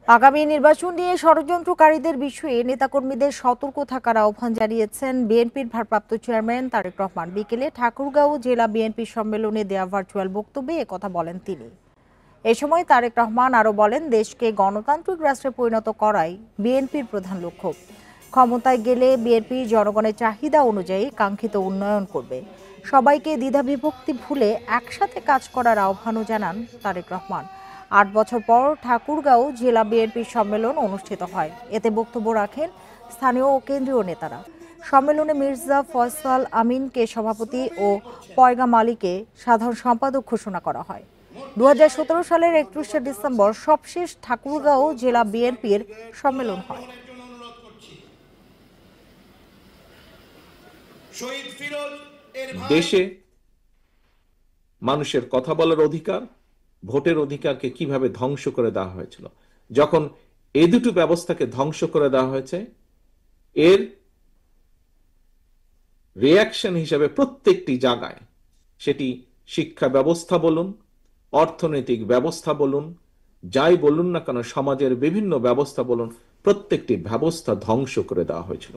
আগামী নির্বাচন নিয়ে ষড়যন্ত্রকারীদের বিষয়ে নেতাকর্মীদের সতর্ক থাকার আহ্বান জানিয়েছেন বিএনপির ভারপ্রাপ্ত চেয়ারম্যান তারেক রহমান। বিকেলে ঠাকুরগাঁও জেলা বিএনপি সম্মেলনে দেয়া ভার্চুয়াল বক্তব্যে একথা বলেন তিনি। এ সময় তারেক রহমান আরও বলেন, দেশকে গণতান্ত্রিক রাষ্ট্রে পরিণত করাই বিএনপির প্রধান লক্ষ্য। ক্ষমতায় গেলে বিএনপি জনগণের চাহিদা অনুযায়ী কাঙ্ক্ষিত উন্নয়ন করবে। সবাইকে দ্বিধাবিভক্তি ভুলে একসাথে কাজ করার আহ্বানও জানান তারেক রহমান। ৮ বছর পর ঠাকুরগাঁও জেলা বিএনপির সম্মেলন অনুষ্ঠিত হয়। এতে বক্তব্য রাখেন স্থানীয় ও কেন্দ্রীয় নেতারা। সম্মেলনে মির্জা ফয়সাল আমিনকে সভাপতি ও পয়গাম আলীকে সাধারণ সম্পাদক ঘোষণা করা হয়। 2017 সালের 31শে ডিসেম্বর সবশেষ ঠাকুরগাঁও জেলা বিএনপির সম্মেলন হয়। দেশে মানুষের কথা বলার অধিকার, ভোটের অধিকারকে কিভাবে ধ্বংস করে দেওয়া হয়েছিল। যখন এই দুটো ব্যবস্থাকে ধ্বংস করে দেওয়া হয়েছে, এর রিয়াকশন হিসেবে প্রত্যেকটি জায়গায়, সেটি শিক্ষা ব্যবস্থা বলুন, অর্থনৈতিক ব্যবস্থা বলুন, যাই বলুন না কেন, সমাজের বিভিন্ন ব্যবস্থা বলুন, প্রত্যেকটি ব্যবস্থা ধ্বংস করে দেওয়া হয়েছিল।